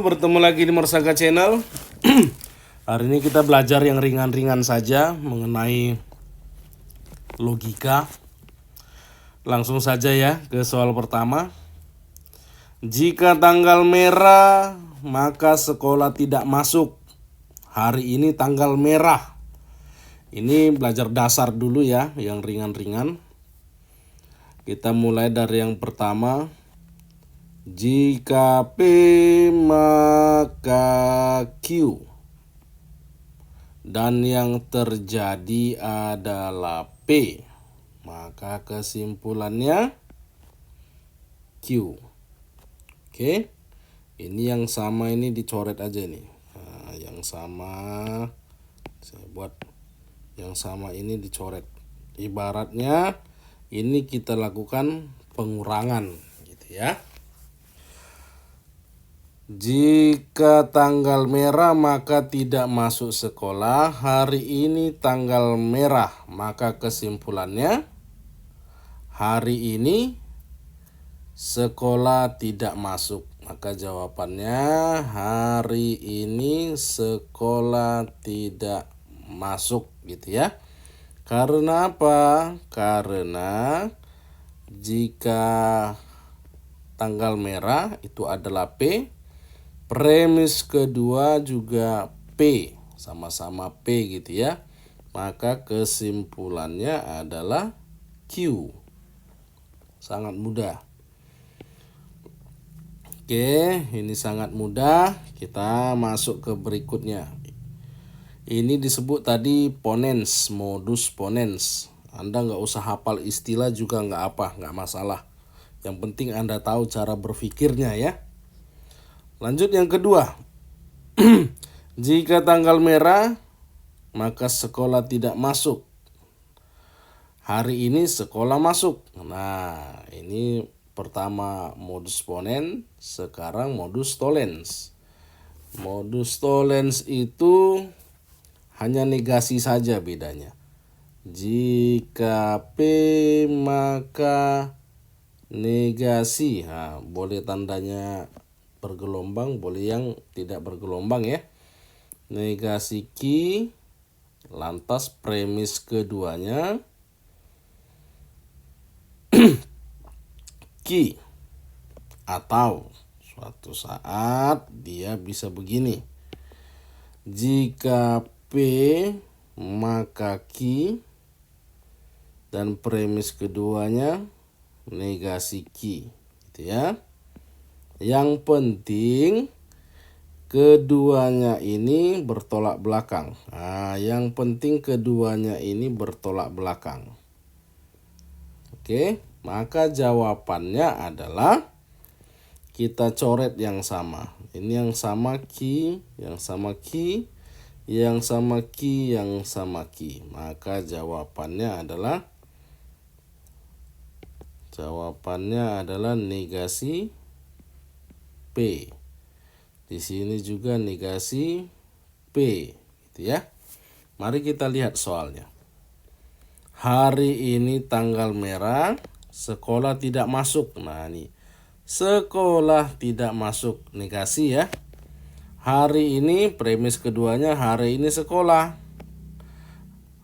bertemu lagi di Mersaka Channel. Hari ini kita belajar yang ringan-ringan saja mengenai logika. Langsung saja ya ke soal pertama. Jika tanggal merah, maka sekolah tidak masuk. Hari ini tanggal merah. Ini belajar dasar dulu ya, yang ringan-ringan. Kita mulai dari yang pertama. Jika P maka Q. Dan yang terjadi adalah P. Maka kesimpulannya Q. Oke. Ini yang sama ini dicoret aja nih. Nah, yang sama saya buat yang sama ini dicoret. Ibaratnya ini kita lakukan pengurangan gitu ya. Jika tanggal merah maka tidak masuk sekolah. Hari ini tanggal merah, maka kesimpulannya hari ini sekolah tidak masuk. Maka jawabannya hari ini sekolah tidak masuk gitu ya. Karena apa? Karena jika tanggal merah itu adalah P, premis kedua juga P, sama-sama P gitu ya. Maka kesimpulannya adalah Q. Sangat mudah. Oke, ini sangat mudah. Kita masuk ke berikutnya. Ini disebut tadi ponens, modus ponens. Anda nggak usah hafal istilah juga nggak masalah. Yang penting Anda tahu cara berpikirnya ya. Lanjut yang kedua. Jika tanggal merah, maka sekolah tidak masuk. Hari ini sekolah masuk. Nah, ini pertama modus ponens, sekarang modus tollens. Modus tollens itu hanya negasi saja bedanya. Jika P maka negasi. Nah, boleh tandanya bergelombang, boleh yang tidak bergelombang ya. Negasi Q, lantas premis keduanya Q. Atau suatu saat dia bisa begini. Jika P maka Q dan premis keduanya negasi Q gitu ya. Yang penting keduanya ini bertolak belakang. Nah, yang penting keduanya ini bertolak belakang. Oke, maka jawabannya adalah kita coret yang sama. Ini yang sama Q, yang sama Q, yang sama Q, yang sama Q. Maka jawabannya adalah negasi P. Di sini juga negasi P, gitu ya. Mari kita lihat soalnya. Hari ini tanggal merah, sekolah tidak masuk. Nah, ini sekolah tidak masuk negasi ya. Hari ini premis keduanya hari ini sekolah.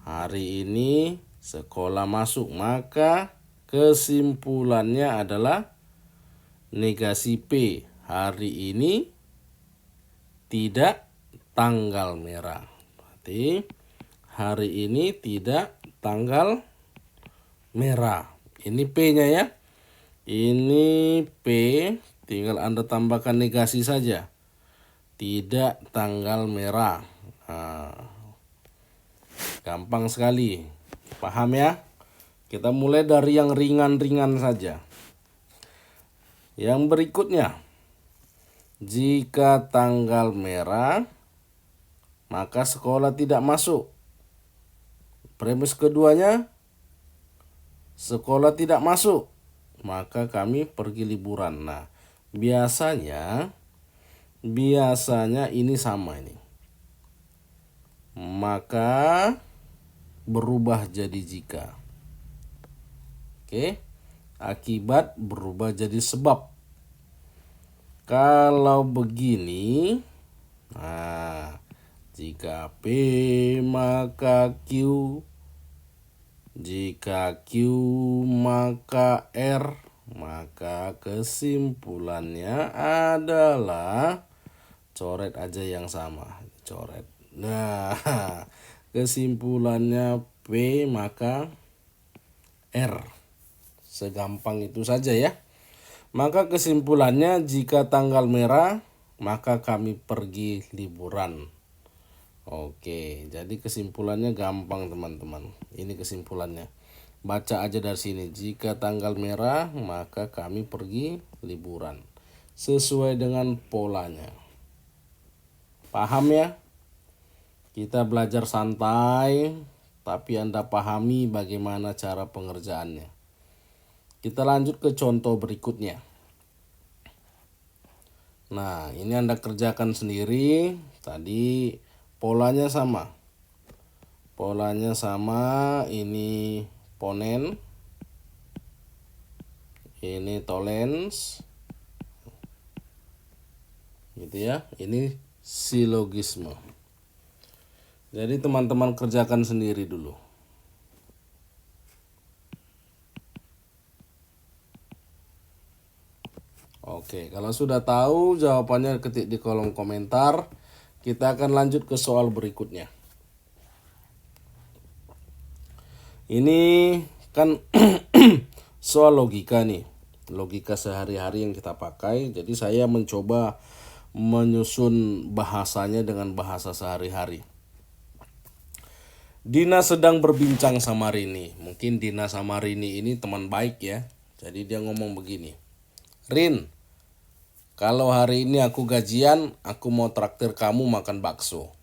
Hari ini sekolah masuk, maka kesimpulannya adalah negasi P. Hari ini tidak tanggal merah. Berarti hari ini tidak tanggal merah. Ini P-nya ya. Ini P, tinggal Anda tambahkan negasi saja. Tidak tanggal merah. Nah, gampang sekali. Paham ya? Kita mulai dari yang ringan-ringan saja. Yang berikutnya. Jika tanggal merah, maka sekolah tidak masuk. Premis keduanya, sekolah tidak masuk. Maka kami pergi liburan. Nah, biasanya ini sama ini. Maka berubah jadi jika. Oke. Akibat berubah jadi sebab. Kalau begini, nah, jika P maka Q, jika Q maka R, maka kesimpulannya adalah coret aja yang sama, coret. Nah, kesimpulannya P maka R. Segampang itu saja ya. Maka kesimpulannya jika tanggal merah, maka kami pergi liburan. Oke, jadi kesimpulannya gampang teman-teman. Ini kesimpulannya. Baca aja dari sini. Jika tanggal merah, maka kami pergi liburan. Sesuai dengan polanya. Paham ya? Kita belajar santai, tapi Anda pahami bagaimana cara pengerjaannya. Kita lanjut ke contoh berikutnya. Nah, ini Anda kerjakan sendiri. Tadi polanya sama. Polanya sama, ini ponen, ini tolens. Gitu ya. Ini silogisme. Jadi teman-teman kerjakan sendiri dulu. Oke, kalau sudah tahu jawabannya ketik di kolom komentar. Kita akan lanjut ke soal berikutnya. Ini kan soal logika nih. Logika sehari-hari yang kita pakai. Jadi saya mencoba menyusun bahasanya dengan bahasa sehari-hari. Dina sedang berbincang sama Rini. Mungkin Dina sama Rini ini teman baik ya. Jadi dia ngomong begini. Rin, kalau hari ini aku gajian, aku mau traktir kamu makan bakso.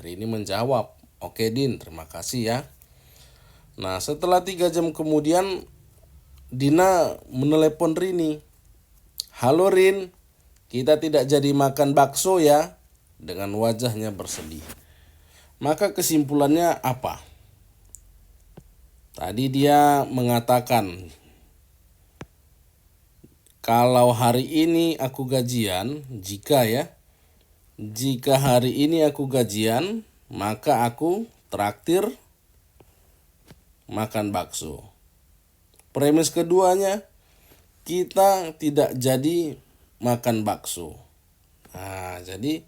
Rini menjawab, oke Din, terima kasih ya. Nah, setelah 3 jam kemudian, Dina menelepon Rini. Halo Rin, kita tidak jadi makan bakso ya. Dengan wajahnya bersedih. Maka kesimpulannya apa? Tadi dia mengatakan, kalau hari ini aku gajian, jika hari ini aku gajian, maka aku traktir makan bakso. Premis keduanya, kita tidak jadi makan bakso. Nah, jadi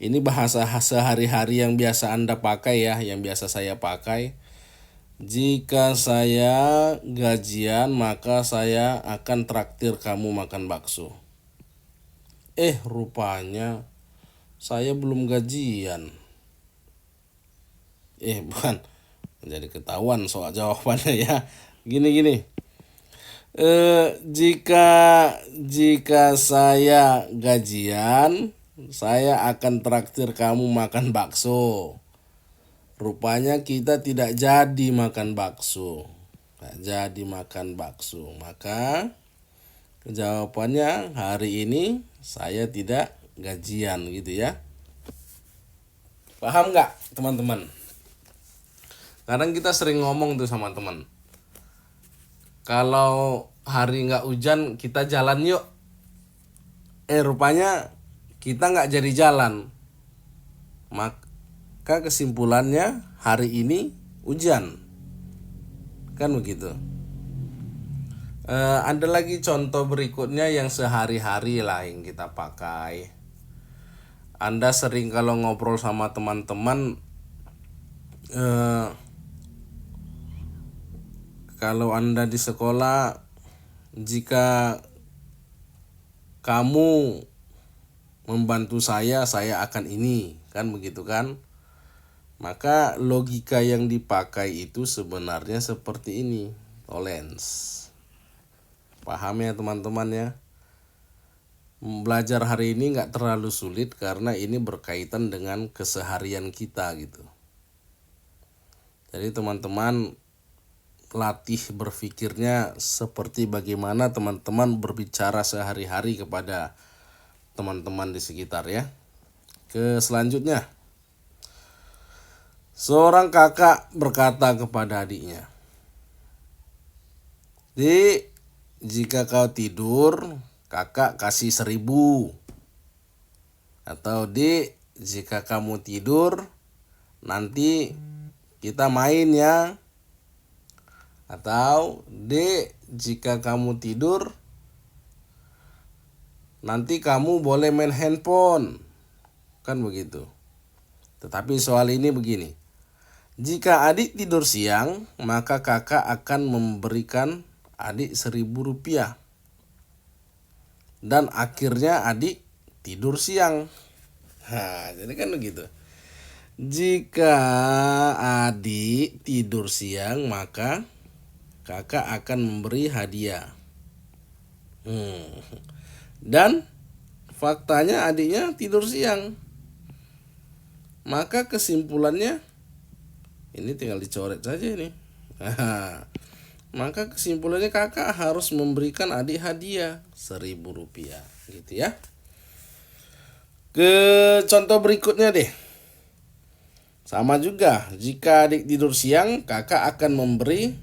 ini bahasa sehari-hari yang biasa Anda pakai ya, yang biasa saya pakai. Jika saya gajian, maka saya akan traktir kamu makan bakso. Rupanya saya belum gajian. Bukan. Jadi ketahuan soal jawabannya ya. Gini. Jika saya gajian, saya akan traktir kamu makan bakso. Rupanya kita tidak jadi makan bakso. Maka jawabannya hari ini saya tidak gajian gitu ya. Paham nggak teman-teman? Kadang kita sering ngomong tuh sama teman. Kalau hari nggak hujan kita jalan yuk. Rupanya kita nggak jadi jalan. Maka kesimpulannya hari ini hujan. Kan begitu. Ada lagi contoh berikutnya yang sehari-hari lah yang kita pakai. Anda sering kalau ngobrol sama teman-teman, kalau Anda di sekolah, jika kamu membantu saya akan ini, kan begitu kan? Maka logika yang dipakai itu sebenarnya seperti ini, tolens. Paham ya teman-teman ya? Belajar hari ini nggak terlalu sulit karena ini berkaitan dengan keseharian kita gitu. Jadi teman-teman latih berpikirnya seperti bagaimana teman-teman berbicara sehari-hari kepada teman-teman di sekitar ya. Ke selanjutnya. Seorang kakak berkata kepada adiknya, "Dik, jika kau tidur, kakak kasih 1.000. Atau Dek, jika kamu tidur, nanti kita main ya. Atau Dek, jika kamu tidur, nanti kamu boleh main handphone. Kan begitu. Tetapi soal ini begini. Jika adik tidur siang, maka kakak akan memberikan adik 1.000 rupiah. Dan akhirnya adik tidur siang. Nah, jadi kan begitu. Jika adik tidur siang, maka kakak akan memberi hadiah. Dan faktanya adiknya tidur siang. Maka kesimpulannya, ini tinggal dicoret saja ini. Maka kesimpulannya kakak harus memberikan adik hadiah 1.000 rupiah. Gitu ya. Ke contoh berikutnya deh. Sama juga, jika adik tidur siang, kakak akan memberi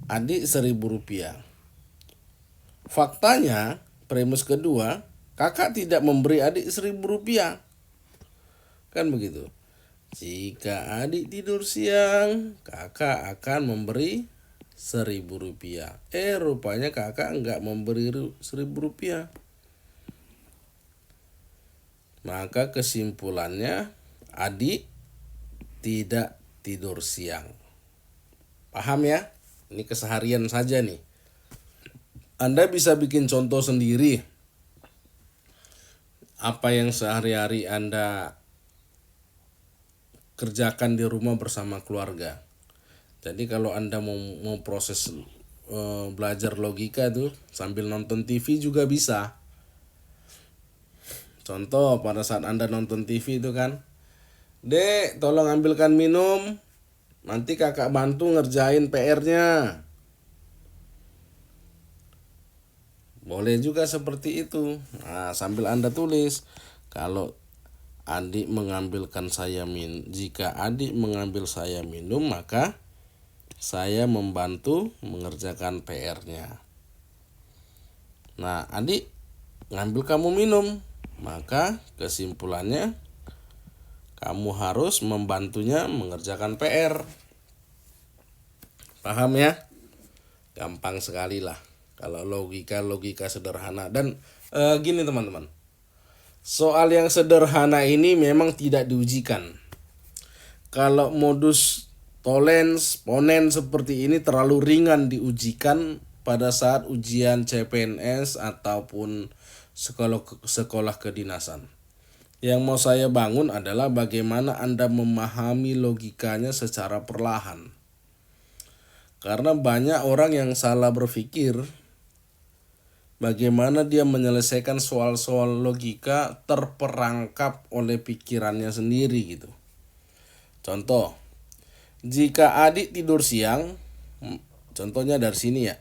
adik 1.000 rupiah. Faktanya, premis kedua, kakak tidak memberi adik 1.000 rupiah. Kan begitu. Jika adik tidur siang, kakak akan memberi 1.000 rupiah. Rupanya kakak enggak memberi 1.000 rupiah. Maka kesimpulannya, adik tidak tidur siang. Paham ya? Ini keseharian saja nih. Anda bisa bikin contoh sendiri. Apa yang sehari-hari Anda kerjakan di rumah bersama keluarga. Jadi kalau Anda mau proses belajar logika tuh sambil nonton TV juga bisa. Contoh pada saat Anda nonton TV itu kan, Dek, tolong ambilkan minum, nanti kakak bantu ngerjain PR-nya. Boleh juga seperti itu. Nah, sambil Anda tulis, kalau jika adik mengambil saya minum, maka saya membantu mengerjakan PR-nya. Nah, adik ngambil kamu minum, maka kesimpulannya kamu harus membantunya mengerjakan PR. Paham ya? Gampang sekali lah kalau logika sederhana. Dan gini teman-teman, soal yang sederhana ini memang tidak diujikan. Kalau modus tollens, ponen seperti ini terlalu ringan diujikan pada saat ujian CPNS ataupun sekolah kedinasan. Yang mau saya bangun adalah bagaimana Anda memahami logikanya secara perlahan. Karena banyak orang yang salah berpikir, bagaimana dia menyelesaikan soal-soal logika terperangkap oleh pikirannya sendiri gitu. Contoh, jika adik tidur siang, contohnya dari sini ya.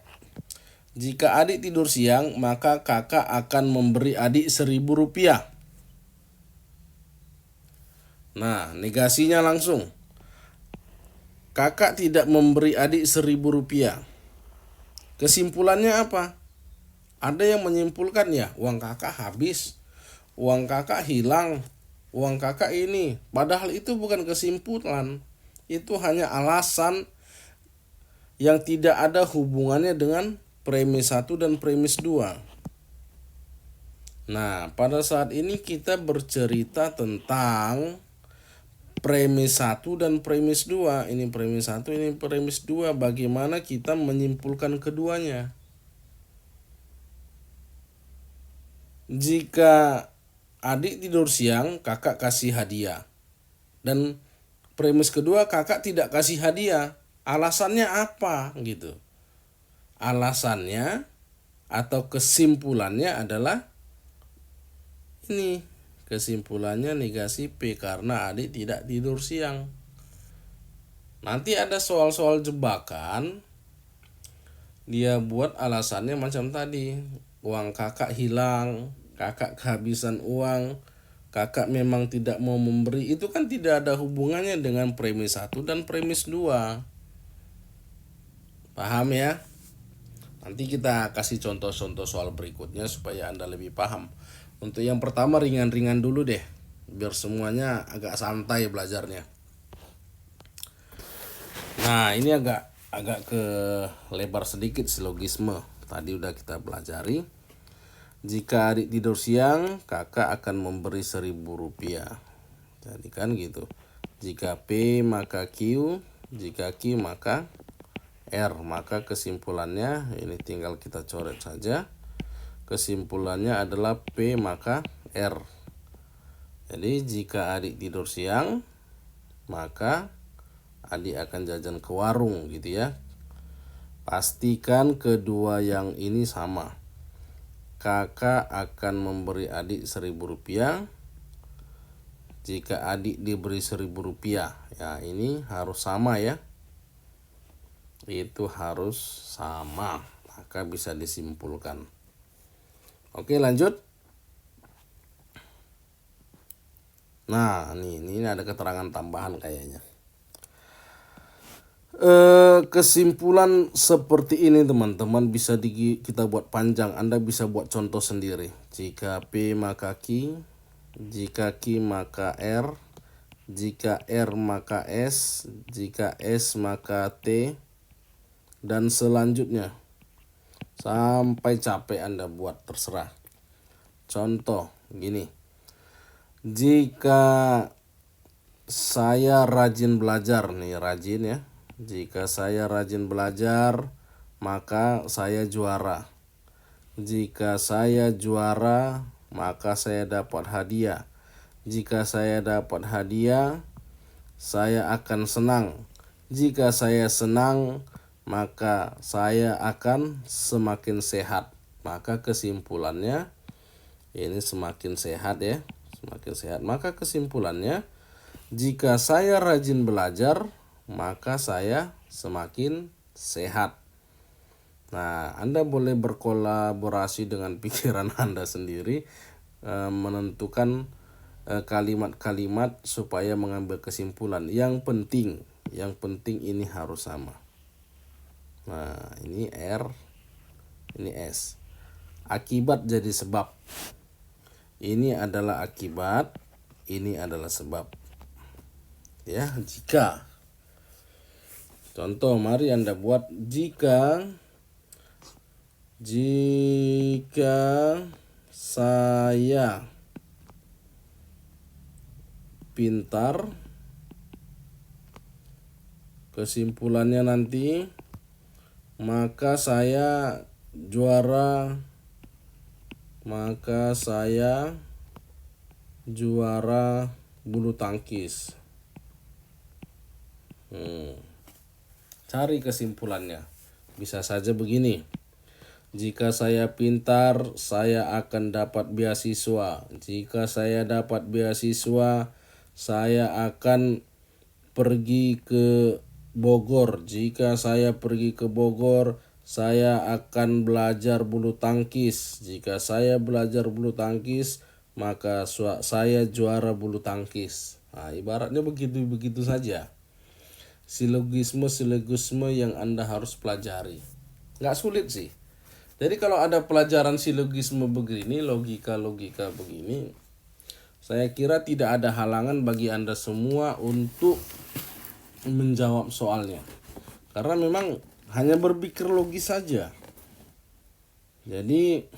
Jika adik tidur siang, maka kakak akan memberi adik 1.000 rupiah. Nah, negasinya langsung. Kakak tidak memberi adik 1.000 rupiah. Kesimpulannya apa? Ada yang menyimpulkan ya, uang kakak habis, uang kakak hilang, uang kakak ini. Padahal itu bukan kesimpulan. Itu hanya alasan yang tidak ada hubungannya dengan premis 1 dan premis 2. Nah, pada saat ini kita bercerita tentang premis 1 dan premis 2. Ini premis 1, ini premis 2. Bagaimana kita menyimpulkan keduanya? Jika adik tidur siang, kakak kasih hadiah. Dan premis kedua, kakak tidak kasih hadiah. Alasannya apa gitu? Alasannya atau kesimpulannya adalah ini. Kesimpulannya negasi P karena adik tidak tidur siang. Nanti ada soal-soal jebakan. Dia buat alasannya macam tadi. Uang kakak hilang, kakak kehabisan uang, kakak memang tidak mau memberi. Itu kan tidak ada hubungannya dengan premis 1 dan premis 2. Paham ya? Nanti kita kasih contoh-contoh soal berikutnya supaya Anda lebih paham. Untuk yang pertama ringan-ringan dulu deh, biar semuanya agak santai belajarnya. Nah, ini agak ke lebar sedikit silogisme. Tadi udah kita pelajari. Jika adik tidur siang, kakak akan memberi Rp1.000. Jadi kan gitu. Jika P maka Q, jika Q maka R. Maka kesimpulannya ini tinggal kita coret saja. Kesimpulannya adalah P maka R. Jadi jika adik tidur siang, maka adik akan jajan ke warung gitu ya. Pastikan kedua yang ini sama. Kakak akan memberi adik Rp1.000 jika adik diberi Rp1.000. Ya, ini harus sama ya. Itu harus sama. Maka bisa disimpulkan. Oke, lanjut. Nah, ini ada keterangan tambahan kayaknya. Kesimpulan seperti ini teman-teman bisa kita buat panjang. Anda bisa buat contoh sendiri. Jika P maka Q, jika Q maka R, jika R maka S, jika S maka T, dan selanjutnya. Sampai capek Anda buat, terserah. Contoh gini. Jika saya rajin belajar, nih rajin ya. Jika saya rajin belajar, maka saya juara. Jika saya juara, maka saya dapat hadiah. Jika saya dapat hadiah, saya akan senang. Jika saya senang, maka saya akan semakin sehat. Maka kesimpulannya, ini semakin sehat ya. Semakin sehat. Maka kesimpulannya, jika saya rajin belajar, maka saya semakin sehat. Nah, Anda boleh berkolaborasi dengan pikiran Anda sendiri, menentukan kalimat-kalimat supaya mengambil kesimpulan. Yang penting ini harus sama. Nah, ini R, ini S. Akibat jadi sebab. Ini adalah akibat, ini adalah sebab. Ya, jika. Contoh, mari Anda buat jika saya pintar, kesimpulannya nanti, maka saya juara, bulu tangkis. Cari kesimpulannya. Bisa saja begini. Jika saya pintar, saya akan dapat beasiswa. Jika saya dapat beasiswa, saya akan pergi ke Bogor. Jika saya pergi ke Bogor, saya akan belajar bulu tangkis. Jika saya belajar bulu tangkis, maka saya juara bulu tangkis. Nah, ibaratnya begitu saja. Silogisme yang Anda harus pelajari. Nggak sulit sih. Jadi kalau ada pelajaran silogisme begini, logika begini, saya kira tidak ada halangan bagi Anda semua untuk menjawab soalnya. Karena memang hanya berpikir logis saja. Jadi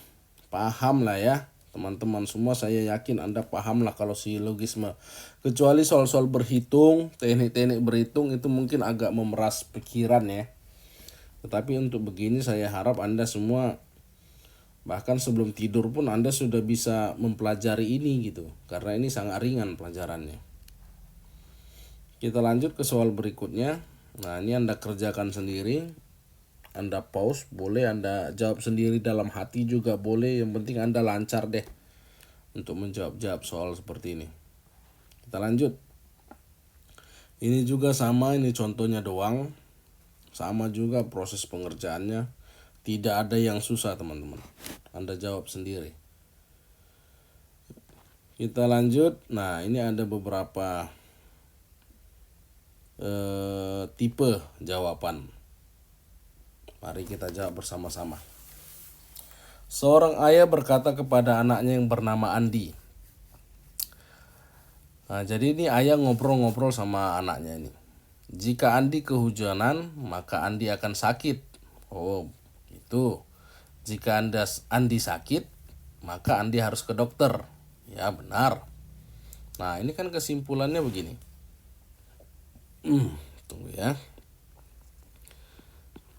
paham lah ya teman-teman semua, saya yakin Anda paham lah kalau silogisme. Kecuali soal-soal berhitung, teknik-teknik berhitung itu mungkin agak memeras pikiran ya. Tetapi untuk begini saya harap Anda semua bahkan sebelum tidur pun Anda sudah bisa mempelajari ini gitu. Karena ini sangat ringan pelajarannya. Kita lanjut ke soal berikutnya. Nah, ini Anda kerjakan sendiri. Anda pause, boleh Anda jawab sendiri dalam hati juga boleh. Yang penting Anda lancar deh untuk menjawab soal seperti ini. Kita lanjut. Ini juga sama, ini contohnya doang. Sama juga proses pengerjaannya. Tidak ada yang susah teman-teman. Anda jawab sendiri. Kita lanjut. Nah, ini ada beberapa tipe jawaban. Mari kita jawab bersama-sama. Seorang ayah berkata kepada anaknya yang bernama Andi. Nah, jadi ini ayah ngobrol-ngobrol sama anaknya ini. Jika Andi kehujanan, maka Andi akan sakit. Oh, itu. Jika Andi sakit, maka Andi harus ke dokter. Ya, benar. Nah, ini kan kesimpulannya begini. Tunggu ya.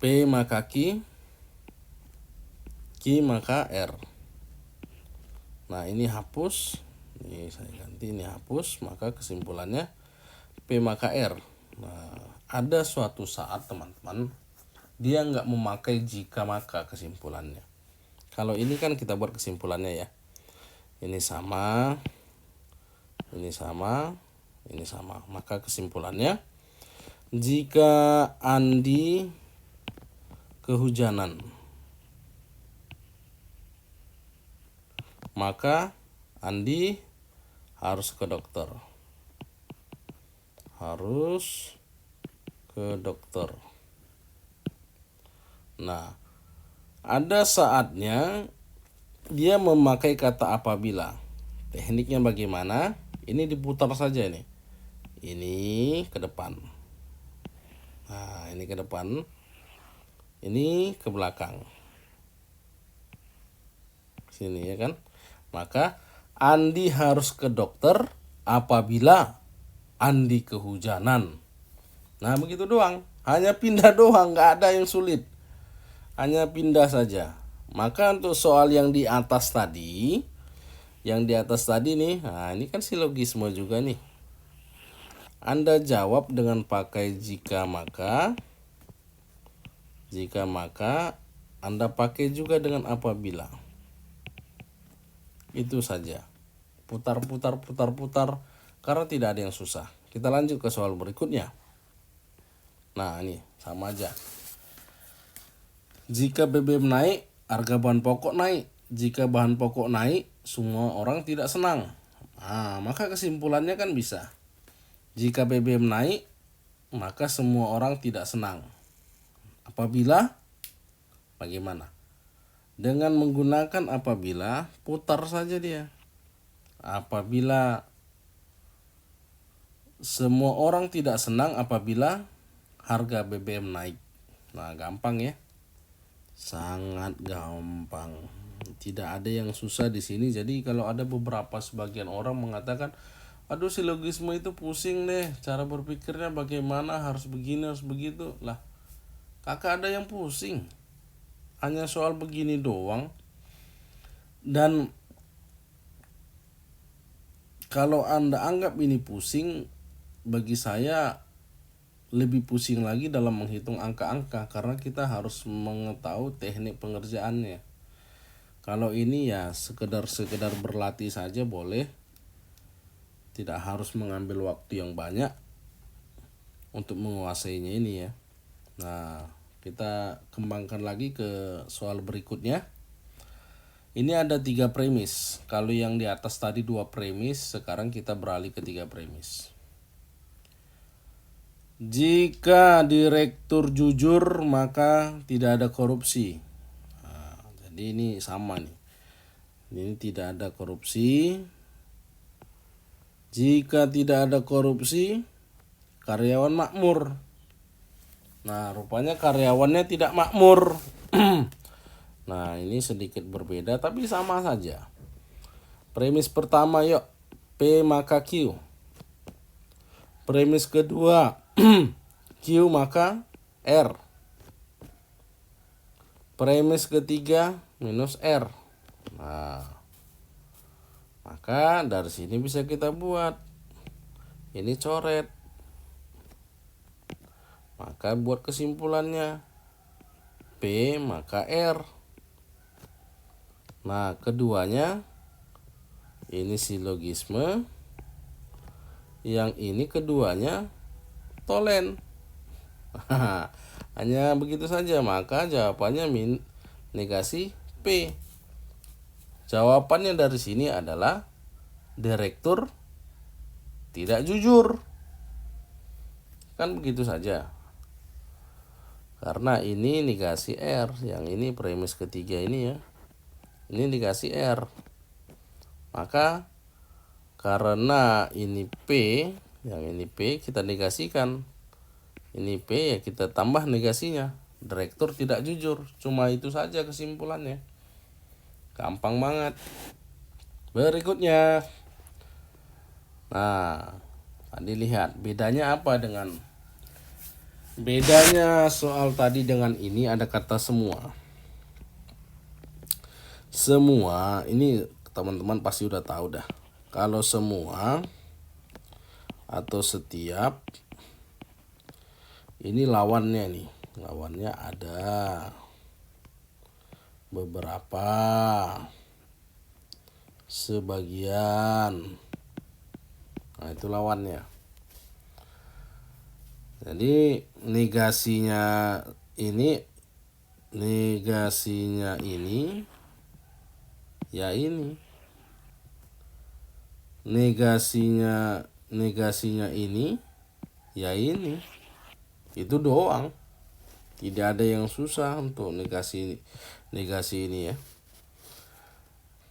P maka Q maka R. Nah, ini hapus. Ini saya ganti, ini hapus. Maka kesimpulannya P maka R. Nah, ada suatu saat teman-teman dia nggak memakai jika maka kesimpulannya. Kalau ini kan kita buat kesimpulannya ya. Ini sama, ini sama, ini sama. Maka kesimpulannya jika Andi kehujanan, maka Andi harus ke dokter. Harus ke dokter. Nah, ada saatnya dia memakai kata apabila. Tekniknya bagaimana? Ini diputar saja nih. Ini ke depan. Nah, ini ke depan. Ini ke belakang. Sini ya kan? Maka Andi harus ke dokter apabila Andi kehujanan. Nah, begitu doang. Hanya pindah doang, nggak ada yang sulit. Hanya pindah saja. Maka untuk soal yang di atas tadi, nih, nah ini kan silogisme juga nih. Anda jawab dengan pakai jika maka. Jika maka, Anda pakai juga dengan apabila. Itu saja. Putar, karena tidak ada yang susah. Kita lanjut ke soal berikutnya. Nah, ini sama aja. Jika BBM naik, harga bahan pokok naik. Jika bahan pokok naik, semua orang tidak senang. Nah, maka kesimpulannya kan bisa. Jika BBM naik, maka semua orang tidak senang. Apabila, bagaimana? Dengan menggunakan apabila, putar saja dia. Apabila semua orang tidak senang apabila harga BBM naik. Nah, gampang ya. Sangat gampang. Tidak ada yang susah di sini. Jadi kalau ada beberapa sebagian orang mengatakan, aduh silogisme itu pusing deh. Cara berpikirnya bagaimana, harus begini, harus begitu. Lah, kakak ada yang pusing. Hanya soal begini doang. Dan kalau Anda anggap ini pusing, bagi saya lebih pusing lagi dalam menghitung angka-angka karena kita harus mengetahui teknik pengerjaannya. Kalau ini ya sekedar berlatih saja boleh. Tidak harus mengambil waktu yang banyak untuk menguasainya ini ya. Nah, kita kembangkan lagi ke soal berikutnya. Ini ada 3 premis. Kalau yang di atas tadi 2 premis, sekarang kita beralih ke 3 premis. Jika direktur jujur, maka tidak ada korupsi. Nah, jadi ini sama nih. Ini tidak ada korupsi. Jika tidak ada korupsi, karyawan makmur. Nah, rupanya karyawannya tidak makmur. Nah, ini sedikit berbeda tapi sama saja. Premis pertama yuk, P maka Q. Premis kedua, Q maka R. Premis ketiga, minus R. Nah, maka dari sini bisa kita buat. Ini coret. Maka buat kesimpulannya. P maka R. Nah, keduanya ini silogisme. Yang ini keduanya tolen. Hanya begitu saja, maka jawabannya negasi P. Jawabannya dari sini adalah direktur tidak jujur. Kan begitu saja. Karena ini negasi R, yang ini premis ketiga ini ya. Ini negasi R. Maka karena ini P, yang ini P kita negasikan. Ini P ya kita tambah negasinya. Direktur tidak jujur. Cuma itu saja kesimpulannya. Gampang banget. Berikutnya. Nah, tadi lihat bedanya apa dengan soal tadi dengan ini ada kata semua. Semua ini teman-teman pasti udah tahu dah. Kalau semua atau setiap ini lawannya nih. Lawannya ada beberapa, sebagian. Nah, itu lawannya. Jadi negasinya ini ya ini. Negasinya ini ya ini. Itu doang. Tidak ada yang susah untuk negasi ini ya.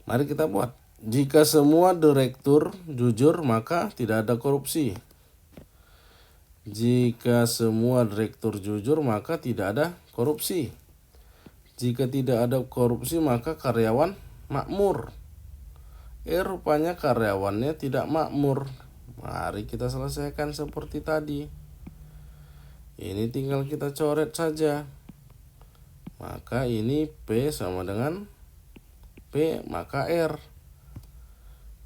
Mari kita buat. Jika semua direktur jujur maka tidak ada korupsi. Jika semua direktur jujur maka tidak ada korupsi. Jika tidak ada korupsi maka karyawan makmur. Rupanya karyawannya tidak makmur. Mari kita selesaikan seperti tadi. Ini tinggal kita coret saja. Maka ini P sama dengan P maka R.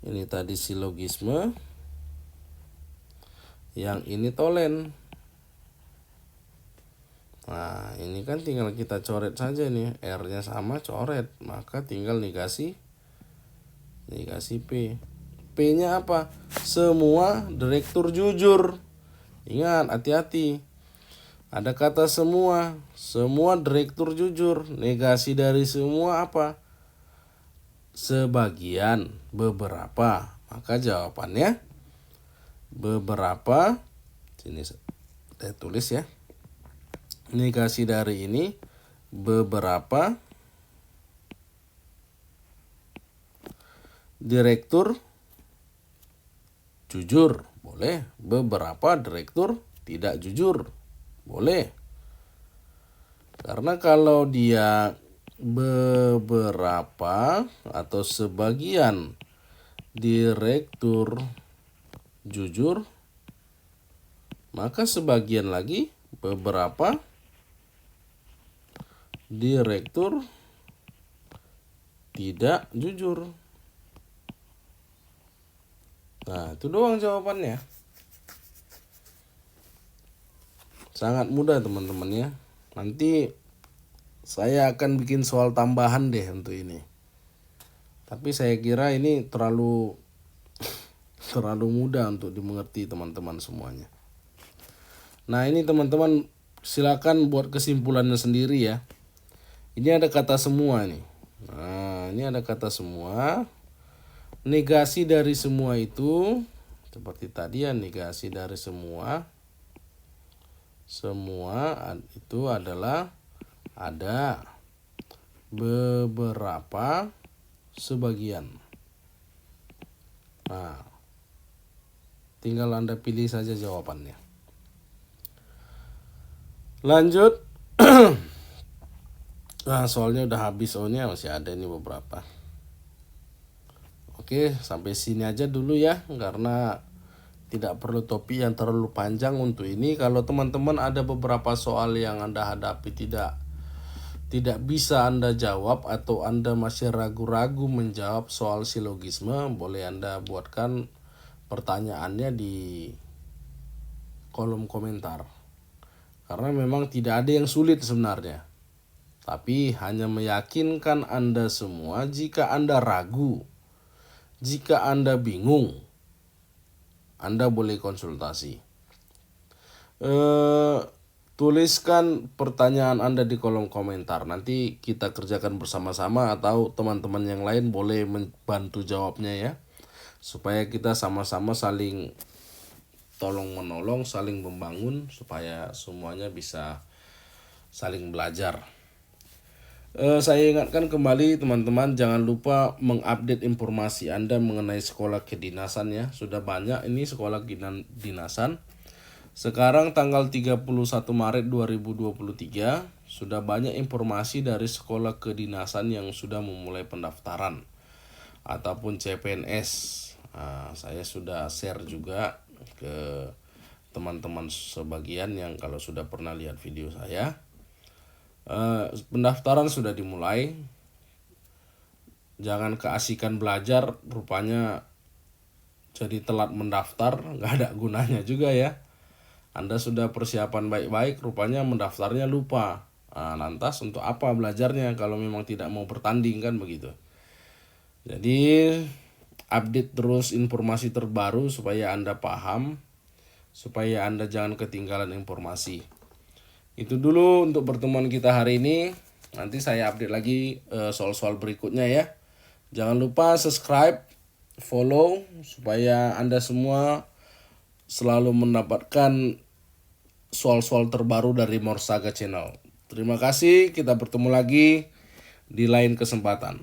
Ini tadi silogisme. Yang ini tolen. Nah, ini kan tinggal kita coret saja nih. R-nya sama, coret. Maka tinggal negasi P. P-nya apa? Semua direktur jujur. Ingat, hati-hati. Ada kata semua. Semua direktur jujur. Negasi dari semua apa? Sebagian, beberapa. Maka jawabannya beberapa. Sini saya tulis ya. Negasi dari ini beberapa direktur jujur, boleh. Beberapa direktur tidak jujur, boleh. Karena kalau dia beberapa atau sebagian direktur jujur, maka sebagian lagi beberapa direktur tidak jujur. Nah, itu doang jawabannya. Sangat mudah teman-teman ya. Nanti saya akan bikin soal tambahan deh untuk ini. Tapi saya kira ini terlalu mudah untuk dimengerti teman-teman semuanya. Nah, ini teman-teman silakan buat kesimpulannya sendiri ya. Ini ada kata semua nih. Nah, ini ada kata semua. Negasi dari semua itu seperti tadi ya, negasi dari semua. Semua itu adalah ada, beberapa, sebagian. Nah, tinggal Anda pilih saja jawabannya. Lanjut. Nah, soalnya udah habis. Oh, ini masih ada ini beberapa. Oke, sampai sini aja dulu ya, karena tidak perlu topik yang terlalu panjang untuk ini. Kalau teman-teman ada beberapa soal yang Anda hadapi tidak bisa Anda jawab, atau Anda masih ragu-ragu menjawab soal silogisme, boleh Anda buatkan pertanyaannya di kolom komentar. Karena memang tidak ada yang sulit sebenarnya. Tapi hanya meyakinkan Anda semua. Jika Anda ragu, jika Anda bingung, Anda boleh konsultasi. Tuliskan pertanyaan Anda di kolom komentar. Nanti kita kerjakan bersama-sama, atau teman-teman yang lain boleh membantu jawabnya ya. Supaya kita sama-sama saling tolong menolong, saling membangun, supaya semuanya bisa saling belajar. Saya ingatkan kembali teman-teman, jangan lupa mengupdate informasi Anda mengenai sekolah kedinasan ya. Sudah banyak ini sekolah kedinasan. Sekarang tanggal 31 Maret 2023 sudah banyak informasi dari sekolah kedinasan yang sudah memulai pendaftaran ataupun CPNS. Saya sudah share juga ke teman-teman sebagian yang kalau sudah pernah lihat video saya. Pendaftaran sudah dimulai. Jangan keasikan belajar rupanya jadi telat mendaftar, nggak ada gunanya juga ya. Anda sudah persiapan baik-baik, rupanya mendaftarnya lupa. Lantas untuk apa belajarnya kalau memang tidak mau bertanding, kan begitu. Jadi update terus informasi terbaru supaya Anda paham, supaya Anda jangan ketinggalan informasi. Itu dulu untuk pertemuan kita hari ini. Nanti saya update lagi soal-soal berikutnya ya. Jangan lupa subscribe, follow, supaya Anda semua selalu mendapatkan soal-soal terbaru dari Morsaga Channel. Terima kasih, kita bertemu lagi di lain kesempatan.